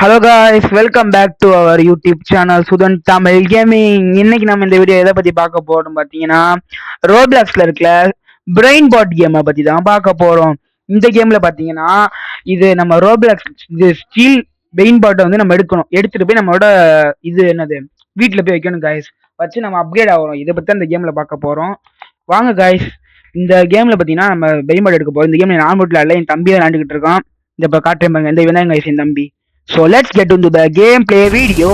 Hello guys, welcome back to our YouTube channel Sudhan Tamil gaming. இன்னைக்கு நம்ம இந்த வீடியோ எதை பத்தி பார்க்க போறோம் பார்த்தீங்கன்னா, ரோப்ளாக்ஸ்ல இருக்கிற பிரெயின் பாட் கேமை பத்தி தான் பார்க்க போறோம். இந்த கேம்ல பார்த்தீங்கன்னா, இது நம்ம ரோப்ளாக்ஸ் இது ஸ்டீல் பிரெயின் பாட்டை வந்து நம்ம எடுத்துட்டு போய் நம்மளோட இது என்னது வீட்டில் போய் வைக்கணும் காய்ஸ். வச்சு நம்ம அப்கிரேட் ஆகிறோம். இதை பத்தி இந்த கேம்ல பார்க்க போறோம். வாங்க காய்ஸ், இந்த கேம்ல பார்த்தீங்கன்னா நம்ம பிரெயின் பாட் எடுக்க போறோம். இந்த கேம்ல நான் மட்டும் இல்லை, என் தம்பி விளையாண்டுக்கிட்டு இருக்கான். இந்த இப்போ காட்டுறேன் பாருங்க, இந்த இவன் தான் காய்ஸ் என் தம்பி. So let's get into the gameplay video.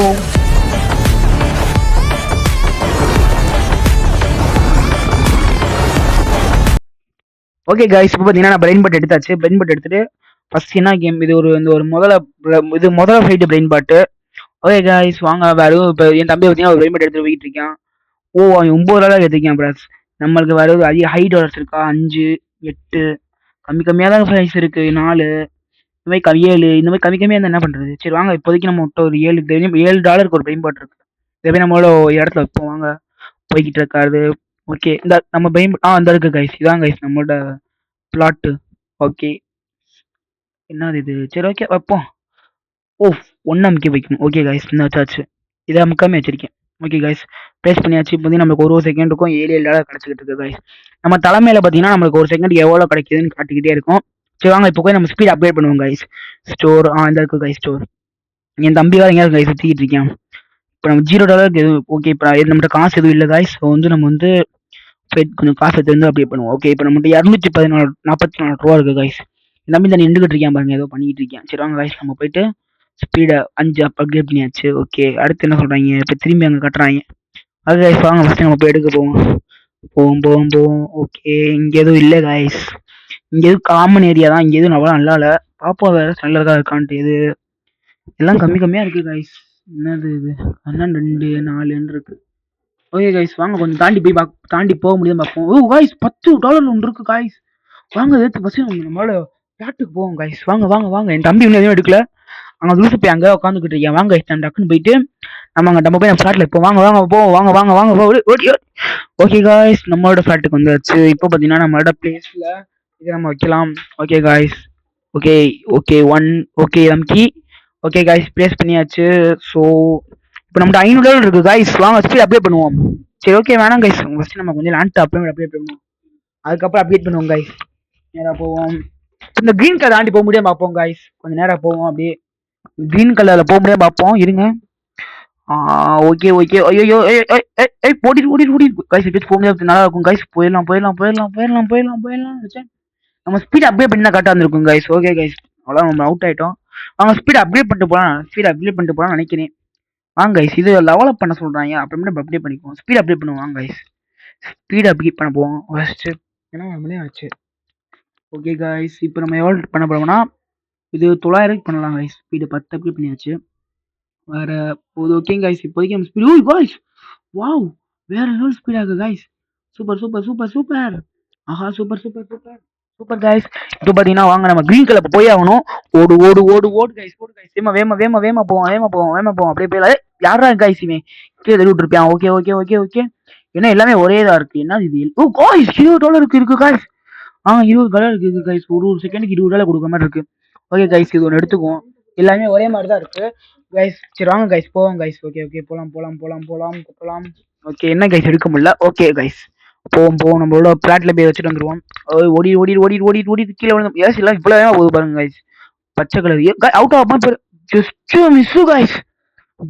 Okay guys, இப்போ பார்த்தீங்கன்னா நான் பிரெயின் பாட் எடுத்தாச்சு. பிரெயின் பாட் எடுத்துட்டு ஃபர்ஸ்ட் என்ன கேம் இது ஒரு முதல்ல ஃபைட்டு பிரெயின் பாட்டு. ஓகே காய்ஸ், வாங்க வேறு இப்போ என் தம்பி பார்த்தீங்கன்னா ஒரு பிரெயின் பாட் எடுத்துட்டு போயிட்டு இருக்கான். அவன் 9 எடுத்துருக்கான் ப்ரஸ். நம்மளுக்கு வேறு அதிக ஹை டாலர்ஸ் இருக்கா, 5, 8 கம்மியாக தான் ப்ரைஸ் இருக்கு, 4 இந்த மாதிரி 7 இந்த மாதிரி கம்மியாக இருந்தால் என்ன பண்ணுறது? சரி வாங்க, இப்போதைக்கு நம்ம விட்ட ஒரு $7 ஒரு பிரெயின் பாட் இருக்கு. இதை நம்மளோட இடத்துல வைப்போம். வாங்க, போய்கிட்டு இருக்காது. ஓகே, இந்த நம்ம பிரெயின் இந்த இருக்கு கைஸ், இதான் கைஸ் நம்மளோட பிளாட்டு. ஓகே, என்னது இது? சரி ஓகே வைப்போம். ஒன்று அமுக்கி வைக்கணும். ஓகே கைஸ், இந்த வச்சாச்சு. இதை அமுக்காமே வச்சிருக்கேன். ஓகே கைஸ், ப்ளேஸ் பண்ணியாச்சு. இப்போ நம்மளுக்கு ஒரு செகண்டுக்கும் $7 கிடச்சிக்கிட்டு இருக்கு கைஸ். நம்ம தலைமையில பார்த்தீங்கன்னா நம்மளுக்கு ஒரு செகண்ட் எவ்வளோ கிடைக்குதுன்னு காட்டிக்கிட்டே இருக்கும். சரி வாங்க, இப்போ போய் நம்ம ஸ்பீட் அப்டேட் பண்ணுவோம் கைஸ். ஸ்டோர் இந்த இருக்கு கைஸ் ஸ்டோர். என் தம்பி வேறு எங்கேயாவது கைஸ் சுற்றிக்கிட்டு இருக்கேன். இப்போ நம்ம $0 எதுவும் ஓகே. இப்போ நம்மகிட்ட காசு எதுவும் இல்லை கைஸ். ஸோ வந்து நம்ம வந்து கொஞ்சம் காசு எடுத்து அப்டேட் பண்ணுவோம். ஓகே, இப்போ நம்மகிட்ட 244 இருக்கு கைஸ். என் தம்பி தான் நின்றுக்கிட்டு இருக்கேன் பாருங்க, ஏதோ பண்ணிக்கிட்டு இருக்கேன். சரி வாங்க கைஸ், நம்ம போயிட்டு ஸ்பீடை 5 அப்கிரேட் பண்ணியாச்சு. ஓகே, அடுத்து என்ன சொல்கிறாங்க? இப்போ திரும்பி அங்கே கட்டுறாங்க. அது கைஸ் வாங்க ஃபஸ்ட்டு நம்ம போய் எடுக்க போவோம். ஓகே, இங்கே எதுவும் இல்லை கைஸ். இங்கே எதுவும் காமன் ஏரியா தான். இங்கே எதுவும் அவ்வளோ நல்லா இல்லை. பாப்பா வேறு நல்லதாக இருக்கான்ட்டு இது எல்லாம் கம்மியாக இருக்குது கைஸ். என்னது இது? 2, 4 இருக்கு. ஓகே கைஸ், வாங்க கொஞ்சம் தாண்டி போக முடியும் பார்ப்போம். கைஸ் $10 ஒன்று இருக்கு கைஸ். வாங்க எடுத்து ஃபஸ்ட்டு நம்மளோட ஃப்ளாட்டுக்கு போவோம் கைஸ். வாங்க. என் தம்பி இன்னும் எதுவும் எடுக்கல. அங்கே லூசு போய் அங்கே உட்காந்துக்கிட்டு இருக்கேன். வாங்க கைஸ், நம்ம டக்குன்னு போயிட்டு நம்ம போய் நம்ம ஃப்ளாட்டில் இப்போ வாங்க. ஓகே கைஸ், நம்மளோட ஃப்ளாட்டுக்கு வந்தாச்சு. இப்போ பார்த்தீங்கன்னா நம்மளோட பிளேஸில் இதை நம்ம வைக்கலாம். ஓகே கைஸ், ஓகே 1 ஓகே எம்கி. ஓகே கைஸ், ப்ளேஸ் பண்ணியாச்சு. ஸோ இப்போ நம்மகிட்ட $500 இருக்கு கைஸ். வாங்க ஸ்பீட் அப்டேட் பண்ணுவோம். சரி ஓகே, வேணாம் கைஸ், ஃபஸ்ட்டு நம்ம கொஞ்சம் லேண்ட் அப்டேட் பண்ணுவோம். அதுக்கப்புறம் அப்டேட் பண்ணுவோம் கைஸ். நேராக போவோம். இந்த க்ரீன் கலர் தாண்டி போக முடியாது பார்ப்போம் கைஸ். கொஞ்சம் நேராக போவோம். அப்படியே க்ரீன் கலரில் போக முடியாது பார்ப்போம். இருங்க. ஓகே ஐயோ ஓடி கைஸ். எப்படி போக முடியாது, நல்லா இருக்கும் கைஸ். போயிடலாம் நம்ம ஸ்பீட் அப்டேட் பண்ணி தான் கரெக்டாக இருந்திருக்கும் கைஸ். ஓகே கைஸ், அவ்வளோ நம்ம அவுட் ஆகிட்டோம். அவங்க ஸ்பீட் அப்டேட் பண்ணிட்டு போகலான்னு நினைக்கிறேன். வாங்க கைஸ், இது லெவலப் பண்ண சொல்கிறாங்க. அப்புறமேட்டு அப்டேட் பண்ணிக்குவோம். ஸ்பீட் அப்டேட் பண்ணுவோம். வாங்க கைஸ், ஸ்பீட் அப்டேட் பண்ண போவோம் ஃபஸ்ட்டு. ஏன்னா நம்மளே ஆச்சு. ஓகே கைஸ், இப்போ நம்ம எவ்வளோ பண்ண போகிறோம்னா இது 900 பண்ணலாம் கைஸ். ஸ்பீடு 10 அப்டேட் பண்ணியாச்சு. வேறு போது. ஓகே கைஸ், இப்போதைக்கு நம்ம ஸ்பீடு கைஸ். வாவ், வேறு லெவல் ஸ்பீடாக இருக்குது கைஸ். சூப்பர். ஆஹா, சூப்பர் கைஸ். இப்போ பார்த்தீங்கன்னா வாங்க நம்ம க்ரீன் கலர் போய் ஆகணும். ஓடு கைஸ். வேமா போவோம். அப்படியே போய் யாரா கைஸ் இவன் கீழே தள்ளி விட்டுருப்பான். ஓகே. ஏன்னா எல்லாமே ஒரே இதாக இருக்கு. என்ன இது? கைஸ் $20 இருக்கு கைஸ். $20 இருக்கு கைஸ். ஒரு செகண்டுக்கு $20 கொடுக்குற மாதிரி இருக்கு. ஓகே கைஸ், இது ஒன்று எடுத்துக்குவோம். எல்லாமே ஒரே மாதிரி தான் இருக்கு கைஸ். சரி வாங்க கைஸ், போவோம் கைஸ். ஓகே போகலாம். ஓகே, என்ன கைஸ் எடுக்க முடியல. ஓகே கைஸ், போவோம். நம்மளோட பிளாட்ல போய் வச்சுட்டு வந்துருவோம். ஓடி கீழே விழுந்து ஏசி எல்லாம் இவ்வளோ போகுது பாருங்க கைஸ். பச்சை கலர் அவுட் ஆகும்.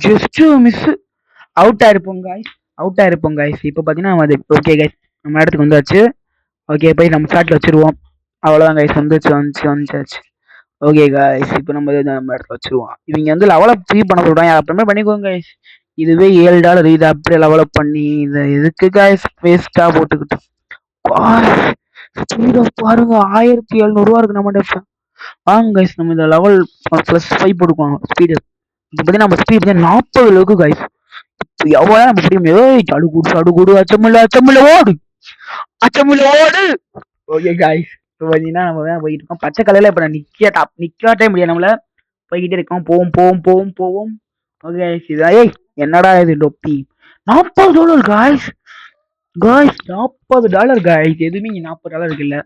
ஜஸ்ட் மிஸ் அவுட் ஆயிருப்போம் கைஸ். இப்போ பார்த்தீங்கன்னா ஓகே கைஸ், நம்ம இடத்துக்கு வந்தாச்சு. ஓகே, போய் நம்ம ஃப்ளாட்டில் வச்சுருவோம். அவ்வளோதான் கைஸ், வந்துச்சு. ஓகே கைஸ், இப்போ நம்ம இடத்துல வச்சுருவோம். இவங்க வந்து லெவலப் ஃப்ரீ பண்ண சொல்கிறாங்க. அப்புறமே பண்ணிக்கோங்க கைஸ். இதுவே $7 இது அப்படியே லெவலப் பண்ணி இதை எதுக்கு கைஸ் வேஸ்ட்டாக போட்டுக்கிட்டு. ஸ்பீடை பாருங்க, 1700 இருக்கு நம்ம. வாங்க கைஸ், நம்ம இந்த லெவல் +5 போட்டுக்குவாங்க ஸ்பீடு. இப்போ பார்த்தீங்கன்னா நம்ம ஸ்பீட் 40 இருக்கு கைஸ். இப்போ எவ்வளோ நம்ம முடியும்? சடுகுடு அச்சமில்ல ஓடு. ஓகே கைஸ், இப்போ பார்த்தீங்கன்னா நம்ம தான் போயிட்டு இருக்கோம். பச்சை கலரில் இப்போ நான் நிற்காட்டே முடியாது நம்மள. போய்கிட்டே இருக்கோம். போவோம். ஓகே கைஸ், என்னடா இது டொப்பி? $40 கைஸ். $40 கைஸ். எதுவுமே இங்கே $40 இருக்குல்ல.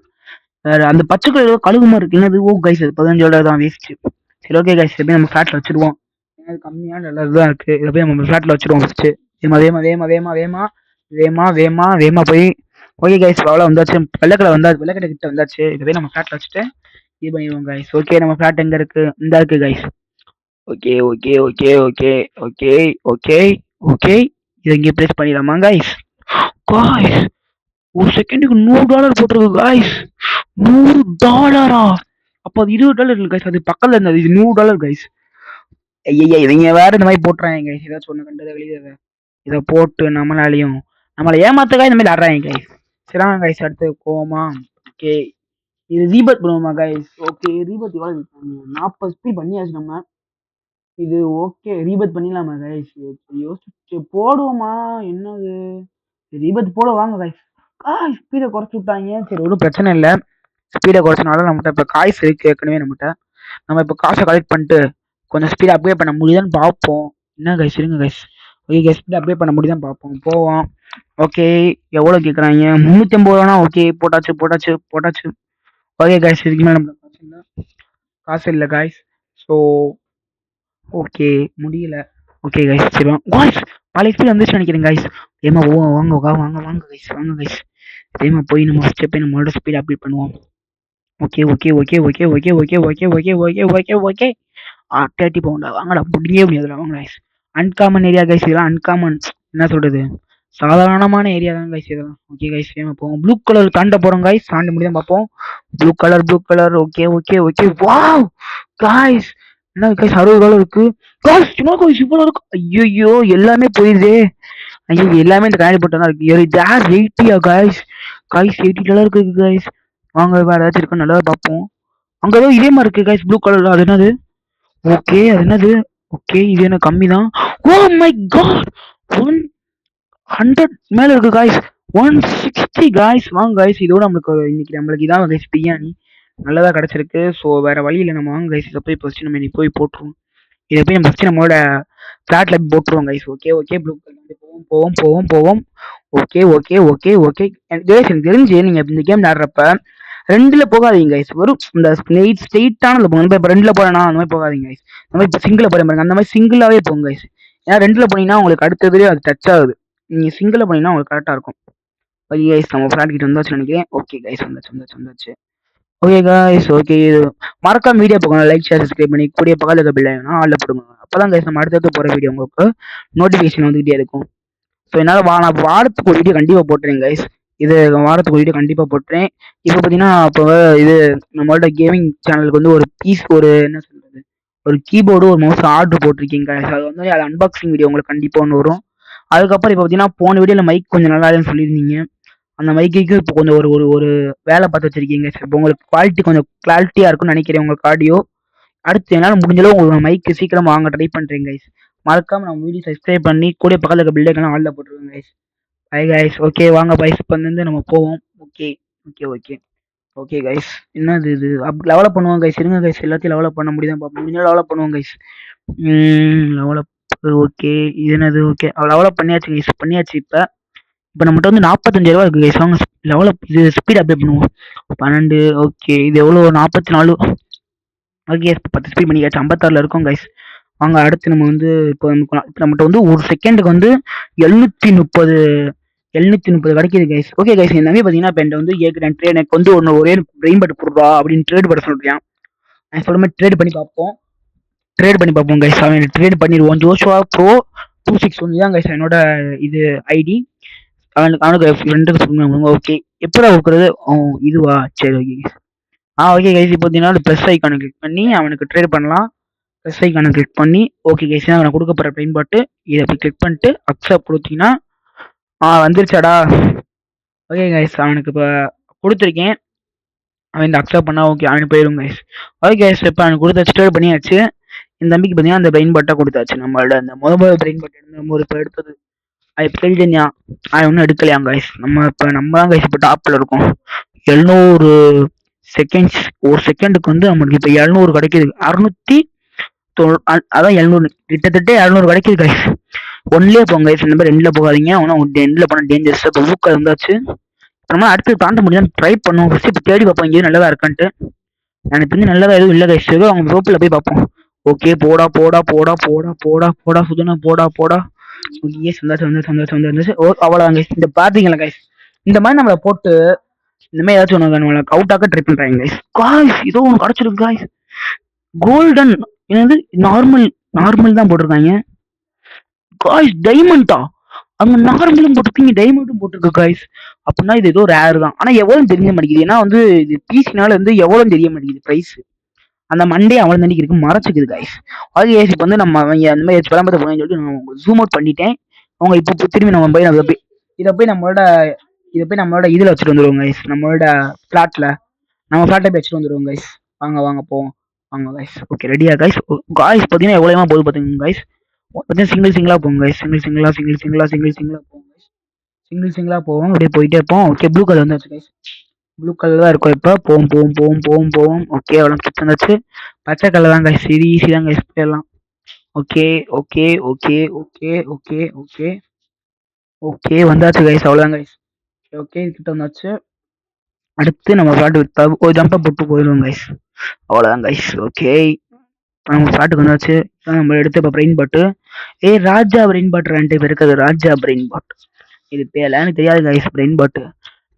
அந்த பச்சை கலர் கழுகுமா இருக்கு. என்னது? கைஸ், அது $15 தான் வேஸ்ட். சரி ஓகே கைஸ், இதை போய் நம்ம ஃப்ளாட்டில் வச்சுருவோம். ஏன்னா அது கம்மியான நல்ல இதுதான் இருக்குது. இதை போய் நம்ம ஃப்ளாட்டில் வச்சுருவோம் ஃபஸ்ட்டு. வேமா வேமா வேமா வேமா வேமா வேமா வேமா வேமா போய் ஓகே கைஸ், அவ்வளோ வந்தாச்சு. வெள்ளக்கடை வெள்ளக்கடை கிட்ட வந்தாச்சு. இதை போய் நம்ம ஃப்ளாட்டில் வச்சுட்டு இது பண்ணிடுவோம் கைஸ். ஓகே, நம்ம ஃப்ளாட் எங்கே இருக்குது? இந்த இருக்குது guys. Okay okay okay okay okay okay okay, இதை இங்கே ப்ளேஸ் பண்ணிடலாமா கைஸ்? காய்ஸ், ஒரு செகண்டுக்கு $100 போட்டிருக்கு காய்ஸ். $100. அப்போ அது $20 இல்லை கைஸ், அது பக்கத்தில் இருந்தது. இது $100 கைஸ். ஐயா, இவங்க வேற இந்த மாதிரி போட்டுறாங்க கைஸ். ஏதாச்சும் ஒன்று கண்டதை வெளியே இதை போட்டு நம்மளை ஏமாத்தக்காய் இந்த மாதிரி ஆடுறாங்க கைஸ். சரிங்க கைஸ், அடுத்து கோவமா? ஓகே, இது ரீபத் பண்ணுவோமா கைஸ்? ஓகே, ரீபத் எவ்வளோ 40 ஸ்பீட் பண்ணியாச்சு நம்ம. இது ஓகே, ரீபத் பண்ணிடலாமா கைஸ்? யோசிச்சு போடுவோமா? என்னது ரீபத் போட வாங்க கைஸ். ஸ்பீடை குறைச்சி விட்டாங்க. சரி, ஒன்றும் பிரச்சனை இல்லை. ஸ்பீடை குறைச்சனால நம்மகிட்ட இப்போ காய்ஸ் இருக்கு ஏற்கனவே நம்மகிட்ட. நம்ம இப்போ காசை கலெக்ட் பண்ணிட்டு கொஞ்சம் ஸ்பீட் அப்டேட் பண்ண முடியுதான்னு பார்ப்போம். என்ன கைஸ், இருங்க guys. Okay guys, speed update பண்ண முடியுதான்னு பார்ப்போம். போவோம். ஓகே, எவ்வளோ கேட்குறாங்க? 350 ஓகே, போட்டாச்சு. ஓகே கைஸ், இதுக்கு மேலே நம்ம காசு இல்லை கைஸ். ஸோ ஓகே, முடியல. ஓகே கைஸ், சரி வாங்க. பழைய ஸ்பீட் வந்துச்சு நினைக்கிறேன் கைஸ். ஏமா வாங்க கைஸ். ஏமா போய் நம்ம ஃபஸ்ட்டு போய் நம்மளோட ஸ்பீட் அப்டேட் பண்ணுவோம். Okay okay okay okay okay okay okay okay okay okay okay 30 பவுண்டா? வாங்கடா, முடியவே முடியாதுல. வாங்க கைஸ். அன்காமன் ஏரியா கைஸ், இதெல்லாம் அன்காமன் என்ன சொல்றது, சாதாரணமான ஏரியா தான் கைஸ் இதெல்லாம். ஓகே கைஸ், போவோம். ப்ளூ கலர் தாண்ட போறோம் கைஸ். தாண்ட முடியும் பார்ப்போம். Blue colour. Okay okay okay wow guys, என்ன கைஸ் $60 இருக்கு கைஸ். சும்மா கைஸ் இவ்வளோ இருக்கு. ஐயோ, எல்லாமே போயிருதே. ஐயோ, எல்லாமே இந்த கண்ணாடி போட்டு தான் இருக்கு. 80 கைஸ். $80 இருக்கு கைஸ். வாங்க, வேற ஏதாச்சும் இருக்கு நல்லா பார்ப்போம். அங்க ஏதோ இதே மாதிரி இருக்கு கைஸ், ப்ளூ கலர்ல. அது என்னது? ஓகே, அது என்னது? ஓகே, இது என்ன கம்மி தான். ஓ மை காட், 100 மேல இருக்கு கைஸ். 160 கைஸ். வாங்க கைஸ், இதோட நம்மளுக்கு இதான் கைஸ் பிரியாணி நல்லதா கிடைச்சிருக்கு. ஸோ வேற வழி இல்லை, நம்ம வாங்க கைஸ். இதை போய் ஃபர்ஸ்ட் நம்ம இன்னைக்கு போய் போட்டுருவோம். இதை போய் நம்ம ஃபர்ஸ்ட் நம்மளோட ஃபிளாட்ல போட்டுருவோம் கைஸ். ஓகே ப்ளூ கலர் போவோம். ஓகே கைஸ், எனக்கு தெரிஞ்சு நீங்க இந்த கேம் விளையாடுறப்ப 2ல போகாதீங்க கைஸ். வெறும் இந்த ஸ்ட்ரெயிட்டான போங்க. இப்போ 2ல போறேன்னா அந்த மாதிரி போகாதீங்க கைஸ். அந்த மாதிரி இப்போ சிங்கிள் போறேன் பாருங்க, அந்த மாதிரி சிங்கிளாவே போங்க கைஸ். ஏன்னா 2ல போனீங்கன்னா உங்களுக்கு அடுத்ததுலேயே அது டச் ஆகுது. நீங்க சிங்கிள் போனீங்கன்னா உங்களுக்கு கரெக்டா இருக்கும். ஓகே கைஸ், நம்ம ஃபிளாட் கிட்ட வந்தாச்சு நினைக்கிறேன். ஓகே கைஸ், வந்தாச்சு. ஓகே கைஸ், ஓகே, மறக்காம வீடியோ போகணும். லைக், ஷேர், சப்ஸ்கிரைப் பண்ணி கூடிய பக்கத்துல பில் ஆள்ல போடுங்க. அப்பதான் கைஸ் நம்ம அடுத்தடுத்து போற வீடியோ உங்களுக்கு நோட்டிஃபிகேஷன் வந்துகிட்டே இருக்கும். ஸோ என்னால் நான் வாரத்துக்கு ஒரு வீடியோ கண்டிப்பாக போட்டுறேன் கைஸ். இது வாரத்துக்கு ஒரு வீடியோ கண்டிப்பாக போட்டுறேன். இப்போ பார்த்தீங்கன்னா இப்போ இது நம்மளோட கேமிங் சேனலுக்கு வந்து ஒரு என்ன சொல்றது, ஒரு கீபோர்டு ஒரு மவுஸ் ஆர்டர் போட்டிருக்கீங்க கைஸ். அது வந்து அது அன்பாக்சிங் வீடியோ உங்களுக்கு கண்டிப்பாக ஒன்று வரும். அதுக்கப்புறம் இப்போ பார்த்தீங்கன்னா போன வீடியோவில் மைக் கொஞ்சம் நல்லா இல்லைன்னு சொல்லியிருந்தீங்க. அந்த மைக்கு இப்போ கொஞ்சம் ஒரு வேலை பார்த்து வச்சிருக்கீங்க. இப்போ உங்களுக்கு குவாலிட்டி கொஞ்சம் கிளாரிட்டியாக இருக்கும்னு நினைக்கிறேன் உங்களுக்கு ஆடியோ. அடுத்து என்னால் முடிஞ்சளவு உங்களுக்கு மைக்கு சீக்கிரம் வாங்க ட்ரை பண்ணுறேன் கைஸ். மறக்காம நம்ம வீடியோ சப்ஸ்கிரைப் பண்ணி கூட பக்கத்தில் இருக்க பில்லைக்கெல்லாம் ஆளில் போட்டுருவோம் கைஸ். Bye guys. ஓகே, வாங்க பைஸ் பண்ணி நம்ம போவோம். ஓகே கைஸ், என்னது இது லெவலப் பண்ணுவோம் கைஸ். இருங்க கைஸ், எல்லாத்தையும் லெவலப் பண்ண முடியுதான் பார்ப்போம். முடிஞ்ச லெவலப் பண்ணுவோம் கைஸ். லெவலப். ஓகே, இது என்னது? ஓகே, லெவலப் பண்ணியாச்சு கைஸ், பண்ணியாச்சு. இப்போ நம்மகிட்ட வந்து $45 இருக்கு கைஸ். வாங்க லெவலப் இது ஸ்பீட் அப்டேட் பண்ணுவோம். 12. ஓகே, இது எவ்வளோ? 44. ஓகே, 10 ஸ்பீட் பண்ணியாச்சு. 56ல் இருக்கும் கைஸ். வாங்க அடுத்து நம்ம வந்து இப்போ நம்மகிட்ட வந்து ஒரு செகண்டுக்கு வந்து 730 கிடைக்கிது கைஸ். ஓகே கைஸ், இந்த மாதிரி பார்த்தீங்கன்னா இப்போ என்கிட்ட வந்து கேட்குறேன் ட்ரேட், எனக்கு வந்து ஒரே பிரெயின் பட் கொடுறா அப்படின்னு ட்ரேட் பண்ண சொல்கிறேன். நான் சொல்ற மாதிரி ட்ரேட் பண்ணி பார்ப்போம் கைஸ். அவன் ட்ரேட் பண்ணிடுவோம். ஜோஷுவா ப்ரோ 261 தான் கைஸ் என்னோட இது ஐடி. அவனுக்கு ஃப்ரெண்டுக்கு சொல்லுங்க. ஓகே, எப்படா கொடுக்குறது? இதுவா? சரி ஓகே கைஸ். ஓகே கைஸ், இப்போ பார்த்தீங்கன்னா ப்ளஸ் ஐக்கானை கிளிக் பண்ணி அவனுக்கு ட்ரேட் பண்ணலாம். ப்ளஸ் ஐக்கானை கிளிக் பண்ணி ஓகே கைஸ், அவனை கொடுக்க போகிற பிரெயின் பாட்டு இதை போய் கிளிக் பண்ணிட்டு அக்செப்ட் கொடுத்தீங்கன்னா வந்துருச்சாடா. ஓகே கைஸ், அவனுக்கு இப்போ கொடுத்துருக்கேன். அவன் இந்த அக்செப்ட் பண்ணா ஓகே, அவனுக்கு போயிடும் கைஸ். ஓகே கைஸ், இப்போ அவனுக்கு கொடுத்தாச்சு, ட்ரேட் பண்ணியாச்சு. இந்த தம்பிக்கு பார்த்தீங்கன்னா அந்த பிரெயின் பாட்டை கொடுத்தாச்சு. நம்மளோட அந்த முதல் பிரெயின் பாட்டு நம்ம இப்போ எடுத்தது அது இப்போ தெரிஞ்சுயா ஒன்றும் எடுக்கலையாம் கைஸ். நம்ம தான் கைஸ் இப்போ டாப்பில் இருக்கோம். 700 செகண்ட்ஸ். ஒரு செகண்டுக்கு வந்து நம்மளுக்கு இப்போ 700 கிடைக்கிது. 600 அதான் 700 கிட்டத்தட்ட 700 கிடைக்கிது கைஸ். 1லேயே போங்க கைஸ், இந்த மாதிரி 2ல போகாதீங்க. ஆனால் 2ல போனால் டேஞ்சர்ஸ். இப்போ ஊக்கம் இருந்தாச்சு. நம்ம அடுத்து தாண்ட முடியாது ட்ரை பண்ணுவோம். ஃபர்ஸ்ட் இப்போ தேடி பார்ப்போம் இங்கேயும் நல்லதா இருக்கான்ட்டு. எனக்கு தெரிஞ்சு நல்லதா எதுவும் இல்லை கைஸ். அவங்க ரோப்பில் போய் பார்ப்போம். ஓகே போடா போடா போடா போடா போடா போடா சுதனா போடா போடா. ஓகே சந்தோஷம் சந்தோஷம் சந்தோஷம் சந்தோஷம். ஓ அவ்வளோதான் கைஸ். இந்த பாத்தீங்களா கைஸ், இந்த மாதிரி நம்மளை போட்டு இந்த மாதிரி ஏதாச்சும் ஒன்று நம்மளை அவுட் ஆக்க ட்ரை பண்றாங்க கைஸ். காய்ஸ் ஏதோ ஒன்று கிடைச்சிருக்கு காய்ஸ். கோல்டன் என்னது, நார்மல் நார்மல் தான் போட்டிருக்காங்க காய்ஸ். டைமண்டா, அங்க நார்மலும் போட்டிருக்கீங்க டைமண்டும் போட்டிருக்கு காய்ஸ். அப்படின்னா இது ஏதோ ரேர் தான். ஆனா எவ்வளவு தெரிய மாட்டேங்குது. ஏன்னா வந்து இது பிசினால வந்து எவ்வளவு தெரிய மாட்டேங்குது பிரைஸ். அந்த மண்டே அவன் தண்ணிக்கு இருக்கு மறைச்சிக்குது காய்ஸ். அது ஏசி இப்போ வந்து நம்ம அவங்க அந்த மாதிரி விளம்பரத்தை போகணும்னு சொல்லிட்டு நான் ஜூம் அவுட் பண்ணிட்டேன். அவங்க இப்போ திரும்பி நம்ம போய் நம்ம போய் இதை போய் நம்மளோட இதை போய் நம்மளோட இதில் வச்சுட்டு வந்துடுவோம் கைஸ். நம்மளோட ஃப்ளாட்ல நம்ம ஃப்ளாட்டை போய் வச்சுட்டு வந்துடுவோம் கைஸ். வாங்க வாங்க போவோம் வாங்க கைஸ். ஓகே ரெடியா கைஸ். காய்ஸ் பார்த்தீங்கன்னா எவ்வளோமா போகுது பார்த்தீங்க கைஸ். பார்த்தீங்கன்னா சிங்கிள் சிங்கிளாக போகும் கைஸ். சிங்கிள் சிங்கிளாக சிங்கிள் சிங்கிளாக சிங்கிள் சிங்கிளாக போகும் கைஸ். சிங்கிள் சிங்கிளாக போவோம் அப்படியே போயிட்டே இருப்போம். ஓகே ப்ளூ கலர் வந்துச்சு கைஸ். ப்ளூ கலர் தான் இருக்கும் இப்போ. போவோம் போவோம் போவோம் போவோம் போவோம். ஓகே அவ்வளோ கிட்ட வந்துச்சு. பச்சை கலர் தான் கைஸ். இது ஈஸி தான் கைஸ் போயிடலாம். Okay okay okay okay okay okay okay வந்தாச்சு கைஸ். அவ்வளோதான் கைஸ். ஓகே கிட்ட வந்தாச்சு. அடுத்து நம்ம ஃப்ளாட்டு ஒரு ஜம்பை போட்டு போயிடுவோம் கைஸ். அவ்வளோதான் கைஸ். ஓகே நம்ம ஃப்ளாட்டுக்கு வந்தாச்சு. நம்ம எடுத்து இப்போ பிரெயின் பாட்டு ராஜா பிரெயின் பாட்டு 2 பேர் இருக்குது. ராஜா பிரெயின் பாட்டு இது பேர்லாம் தெரியாது கைஸ். பிரெயின் பாட்டு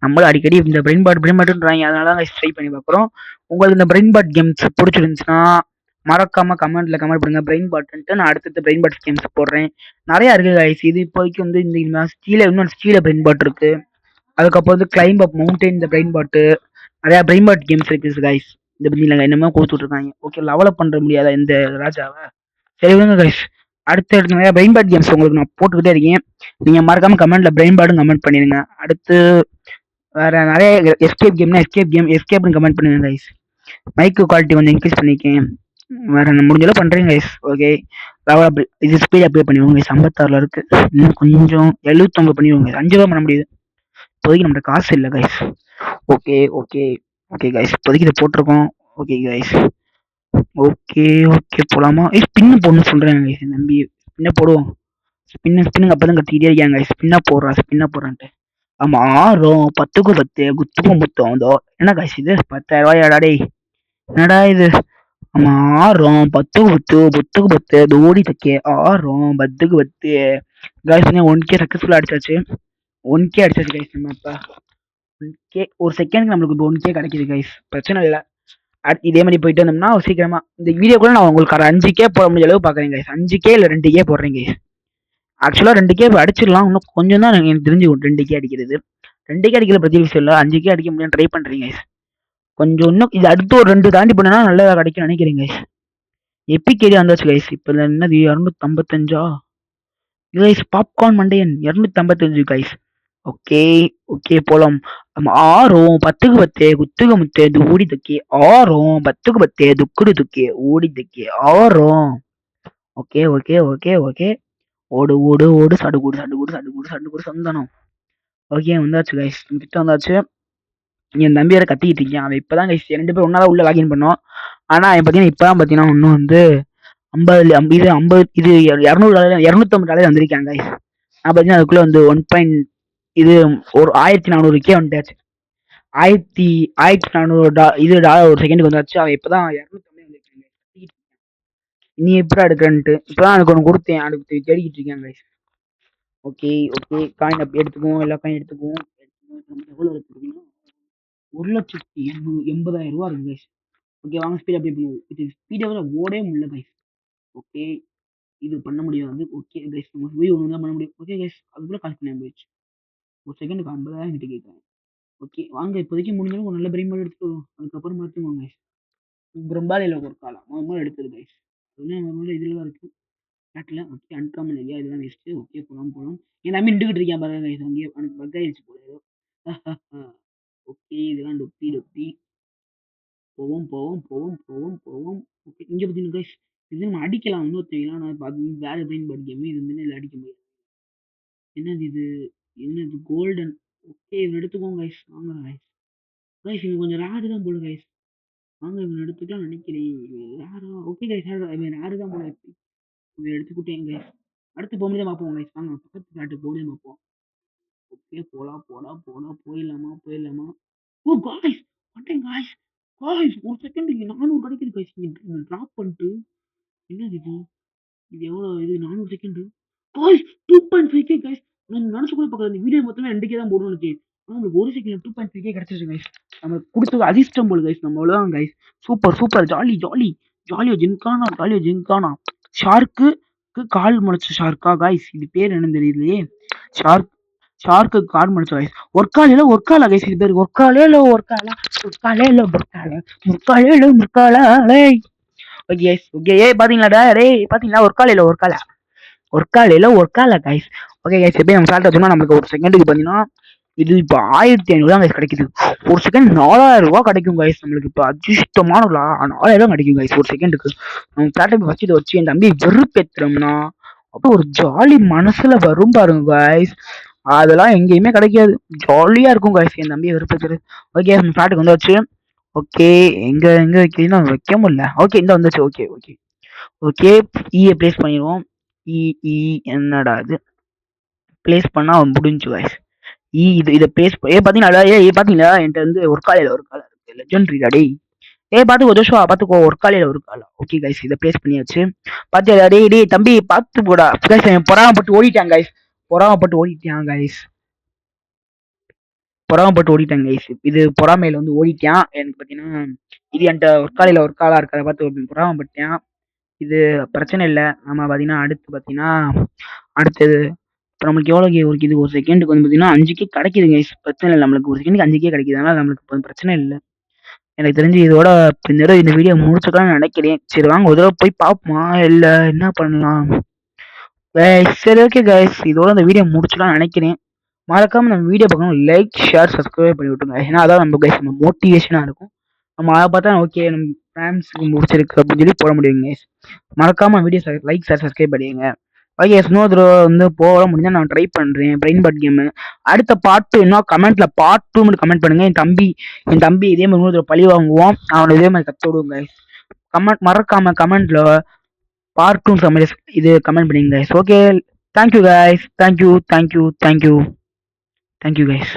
நம்மளும் அடிக்கடி இந்த பிரெயின் பாட்டுன்றாங்க. அதனால தான் கைஸ் ட்ரை பண்ணி பார்க்குறோம். உங்களுக்கு இந்த பிரெயின் பாட் கேம்ஸ் பிடிச்சிருந்துச்சுன்னா மறக்காம கமெண்ட்ல கமெண்ட் பண்ணுங்க பிரெயின் பாட்டுன்ட்டு. நான் அடுத்தடுத்த பிரெயின் பாட் கேம்ஸ் போடுறேன். நிறைய இருக்கு கைஸ். இது இப்போதைக்கு வந்து இந்த ஸ்டீல பிரெயின் பாட் இருக்கு. அதுக்கப்புறம் வந்து கிளைம்ப் அப் மவுண்டைன் இந்த பிரெயின் பாட்டு. நிறைய பிரெயின் பாட் கேம்ஸ் இருக்கு கைஸ். இந்த பில்டிங்ல என்னமோ கொடுத்துட்டு இருக்காங்க. ஓகே லெவலப் பண்ண முடியாதா இந்த ராஜாவை. சரி விடுங்க கைஸ். அடுத்து எடுத்து நிறைய பிரெயின் பாட் கேம்ஸ் உங்களுக்கு நான் போட்டுக்கிட்டே இருக்கேன். நீங்க மறக்காம கமெண்ட்ல பிரெயின் பாட்டும் கமெண்ட் பண்ணிடுங்க. அடுத்து வேற நிறைய எஸ்கேப் கேம்னா எஸ்கேப்னு கமெண்ட் பண்ணுங்க கைஸ். மைக்கு குவாலிட்டி கொஞ்சம் இன்க்ரீஸ் பண்ணிக்கேன். வேற என்ன முடிஞ்சளவு பண்றேன் கைஸ். ஓகே இது ஸ்பீட் அப்ளை பண்ணிடுவோம் கைஸ். 56ல இருக்கு. இன்னும் கொஞ்சம் 79 பண்ணிடுவோம் கைஸ். 5 தான் பண்ண முடியுது. இப்போதைக்கு நம்மகிட்ட காசு இல்லை guys. Okay okay okay guys. இப்போதைக்கு இதை போட்டிருக்கோம். Okay guys. ஓகே ஓகே போலாமா? ஸ்பின்னு போடணும்னு சொல்றேன் கைஸ். நம்பி ஸ்பின்ன போடுவோம். ஸ்பின்னுங்க அப்பதான் கத்திக்கிட்டே இருக்காங்க கைஸ். ஸ்பின்ன போடுறான்ட்டு. ஆமா 6 10க்கு 10 குத்துக்கும் முத்தம். என்ன கைஸ் இது 10,000 டேய். என்னடா இது? ஆமா 6 10க்கு 10 10க்கு 10 தோடி தக்கே 6 10க்கு 10 கைஸ். 1K சக்சஸ்ஃபுல்லா அடிச்சாச்சு. 1K அடிச்சாச்சு கைஸ். நம்ம இப்ப 1K ஒரு செகண்ட்க்கு நம்மளுக்கு இப்போ 1K கிடைக்குது கைஸ். பிரச்சனை இல்லை. இதே மாதிரி போயிட்டு வந்தோம்னா சீக்கிரமா இந்த வீடியோக்குள்ள நான் உங்களுக்கு 5K போட முடிஞ்ச அளவு பாக்குறேன் கைஸ். 5K இல்ல 2K போடுறேன் கைஸ். ஆக்சுவலா 2K அடிச்சிடலாம். இன்னும் கொஞ்சம் தான் எனக்கு தெரிஞ்சு 2K அடிக்கிறது. 2K அடிக்கிற பத்தி விஷயம் இல்லை. 5K அடிக்க முடியும் ட்ரை பண்றீங்க கைஸ். கொஞ்சம் இன்னும் இது அடுத்து ஒரு 2 தாண்டி பண்ணா நல்லதா கிடைக்கும் நினைக்கிறேன் கைஸ். எப்பிக் ஏரியா வந்தாச்சு கைஸ். இப்ப என்னது 255 கைஸ். பாப்கார்ன் மண்டையன் 255 கைஸ். ஓகே ஓகே போலாம். 6 10க்கு 10 குத்துக்கு முத்து ஓடி தக்கி 6 10க்கு 10 துக்குடு துக்கி ஓடி தக்கி 6. ஓகே ஓகே ஓகே ஓகே ஓடு ஓடு ஓடு சடுகுடு சடுகுடு சடுகுடு சடுகுடு சந்தானம். ஓகே வந்தாச்சு கைஸ். கிட்ட வந்தாச்சு. என் தம்பி வேற கத்திக்கிட்டு இருக்கேன். அவன் இப்பதான் கைஸ் 2 பேரும் ஒன்னா உள்ள லாகின் பண்ணோம். ஆனா பாத்தீங்கன்னா இப்பதான் பாத்தீங்கன்னா இன்னும் வந்து 50 இது 250 வந்திருக்காங்க கைஸ். நான் பாத்தீங்கன்னா அதுக்குள்ள வந்து 1. இது ஒரு 1400K வந்துட்டாச்சு. 1400 இது டாலர் ஒரு செகண்டுக்கு வந்தாச்சு. அவன் இப்பதான் 250 வந்திருக்காங்க. நீ எப்படா எடுக்கிறன்ட்டு இப்பதான் எனக்கு ஒன்று கொடுத்தேன். அடுத்து தேடிக்கிட்டு இருக்கேன் கைஸ். ஓகே ஓகே காயின் அப்படி எடுத்துக்குவோம். எல்லா காயின் எடுத்துக்குவோம். எவ்வளோ எடுத்துக்கிட்டீங்கன்னா 1,80,000 ரூபா இருக்கு கைஸ். ஓகே வாங்க ஸ்பீட் அப்ளை பண்ணுவோம். இது ஸ்பீடை ஓடவே முடியல கைஸ். ஓகே இது பண்ண முடியாது. ஓகே கைஸ் நம்ம போய் ஒன்று தான் பண்ண முடியும். ஓகே கைஸ் அதுக்குள்ள காசு பண்ண போயிடுச்சு. ஒரு செகண்டுக்கு 50,000 கிட்ட கேட்குறேன். ஓகே வாங்க இப்போதைக்கு முடிஞ்சாலும் ஒரு நல்ல பிரெயின் பால் எடுத்துட்டு வருவோம். அதுக்கப்புறம் பார்த்துக்கோங்க கைஸ். பிரம்பாலையில் ஒரு காலம் முதல்ல எடுத்தது கைஸ். அதுவும் இதில் தான் இருக்கு நாட்டில். ஓகே அன்காமன் இல்லையா இதெல்லாம் வேஸ்ட்டு. ஓகே போகலாம் போகலாம். என் நம்பி நின்றுக்கிட்டு இருக்கேன் பாருங்க கைஸ். அங்கேயே எனக்கு பக் ஆயிடுச்சு போல ஏதோ. ஓகே இதெல்லாம் டொப்பி டொப்பி. போவோம் போவோம் போவோம் போவோம் போவோம். ஓகே இங்கே பார்த்தீங்கன்னா கைஸ் இது நம்ம அடிக்கலாம். இன்னொருத்தவங்களாம் நான் பார்த்து வேற பிரெயின் பால் கேம் இது வந்து இதில் அடிக்க முடியாது. என்னது இது? என்னது கோல்டன்? ஓகே இவன் எடுத்துக்கோங்க கைஸ். வாங்க கைஸ். கைஸ் இவன் கொஞ்சம் ரேரு தான் போல கைஸ். வாங்க இவன் எடுத்துக்கலாம் நினைக்கிறேன். ரேரா? ஓகே கைஸ் இவன் ரேரு தான் போல. இவன் எடுத்துக்கிட்டேன் கைஸ். அடுத்து போக முடியாது பார்ப்போம் கைஸ். வாங்க பக்கத்து நாட்டுக்கு போக முடியாது பார்ப்போம். ஓகே போலாம் போடா போடா போயிடலாமா போயிடலாமா? ஓ காய்ஸ் மாட்டேன் காய்ஸ். காய்ஸ் ஒரு செகண்ட் 400 கிடைக்குது கைஸ். ட்ராப் பண்ணிட்டு என்னது இது? இது எவ்வளோ? இது 400 செகண்ட். Guys 2.5K guys. நான் நினைச்சு கூட பார்க்கல. இந்த வீடியோ மொத்தமே 2K தான் போடணும்னு நினைச்சேன். ஆனா நம்மளுக்கு ஒரு செகண்ட் 2.5K கிடைச்சிருச்சு கைஸ். நம்ம கொடுத்தது அதிர்ஷ்டம் போல கைஸ். நம்ம அவ்வளோதான் guys. Super super jolly jolly jolly o gymkhana jolly o gymkhana. Shark கால் முளைச்ச ஷார்க்கா கைஸ்? இது பேர் என்னன்னு தெரியலையே. ஷார்க் ஷார்க்கு கால் முளைச்ச கைஸ். ஒர்க்காலையில ஒர்க்காலா கைஸ்? இது பேர் ஒர்க்காலே இல்ல ஒர்க்காலா ஒர்க்காலே இல்ல ஒர்க்கால முற்காலே இல்ல முற்காலா. Okay guys. ஓகே பாத்தீங்களாடா? டேய் பாத்தீங்களா? ஒர்க்காலையில ஒர்க்காலா ஒர்க்கால கைஸ். ஓகே கைஸ், எப்படி நம்ம சால்ட் வச்சோம்னா நமக்கு ஒரு செகண்டுக்கு பார்த்தீங்கன்னா இது இப்போ 1500 தான் கைஸ் கிடைக்குது. ஒரு செகண்ட் 4000 ரூபா கிடைக்கும் கைஸ். நம்மளுக்கு இப்போ அதிர்ஷ்டமான 4000 கிடைக்கும் கைஸ் ஒரு செகண்டுக்கு. நம்ம சால்ட்டை ஃபர்ஸ்ட் இதை வச்சு என் தம்பி வெறுப்பேத்துறோம்னா அப்போ ஒரு ஜாலி மனசுல வரும் பாருங்க கைஸ். அதெல்லாம் எங்கேயுமே கிடைக்காது. ஜாலியா இருக்கும் கைஸ் என் தம்பியை வெறுப்பேத்துறது. ஓகே நம்ம சால்ட்டுக்கு வந்தாச்சு. ஓகே எங்க எங்க வைக்கிறதுன்னா வைக்க முடியல. ஓகே இந்த வந்துச்சு. ஓகே ஓகே ஓகே ஈயை பிளேஸ் பண்ணிடுவோம். என்னடா இது? பிளேஸ் பண்ணா முடிஞ்சு கைஸ். இதை பிளேஸ் பாத்தீங்களா? பாத்தீங்களா என்கிட்ட வந்து ஒரு காலையில இருக்கு லெஜெண்டரி டாடி. பாத்துக்கோ ஜோஷுவா, பாத்துக்கோ ஒரு காலையில ஒரு காலா. ஓகே கைஸ் இதை பிளேஸ் பண்ணியாச்சு. பாத்தியா டேய் தம்பி பாத்து போடா கைஸ். பொறாமப்பட்டு ஓடிட்டான் கைஸ். பொறாமப்பட்டு ஓடிட்டாங்க கைஸ். இது பொறாமையில வந்து ஓடிட்டான். எனக்கு பாத்தீங்கன்னா இது என்கிட்ட ஒரு காலையில ஒரு காலா இருக்கிறத பார்த்து பொறாமப்பட்டேன். இது பிரச்சனை இல்லை. நம்ம பாத்தீங்கன்னா அடுத்தது இப்போ நம்மளுக்கு எவ்வளோ இது ஒரு செகண்டுக்கு வந்து பார்த்தீங்கன்னா 5K கிடைக்குது கைஸ். பிரச்சனை இல்லை. நம்மளுக்கு ஒரு செகண்டுக்கு 5K கிடைக்குது. அதனால நம்மளுக்கு இப்போ பிரச்சனை இல்லை. எனக்கு தெரிஞ்சு இதோட இந்த வீடியோ முடிச்சுக்கலாம்னு நினைக்கிறேன். சரி வாங்க ஒரு தடவை போய் பார்ப்போமா இல்லை என்ன பண்ணலாம் கைஸ்? சரி ஓகே கைஸ், இதோட இந்த வீடியோ முடிச்சுக்கலாம்னு நினைக்கிறேன். மறக்காம நம்ம வீடியோ பார்க்கணும், லைக் ஷேர் சப்ஸ்கிரைப் பண்ணி விட்டுருங்க. ஏன்னா அதான் நம்ம கைஸ் நம்ம மோட்டிவேஷனாக இருக்கும். நம்ம அதை பார்த்தா ஓகே நம்ம ஃபேன்ஸுக்கு முடிச்சிருக்கு அப்படின்னு சொல்லி போட முடியுங்க கைஸ். மறக்காம வீடியோ லைக் ஷேர் சப்ஸ்கிரைப் பண்ணிடுங்க. ஓகே இன்னொரு தடவை வந்து போக முடிஞ்சா நான் ட்ரை பண்றேன் பிரெயின் பட் கேம். அடுத்த பார்ட் என்ன கமெண்ட்ல பார்ட் 2 கமெண்ட் பண்ணுங்க. என் தம்பி இதே மாதிரி இன்னொரு பழி வாங்குவோம். அவனை இதே மாதிரி கத்த விடுவோம் கைஸ். மறக்காம கமெண்ட்ல பார்ட் 2 இது கமெண்ட் பண்ணுங்க guys. Okay thank you guys. Thank you guys.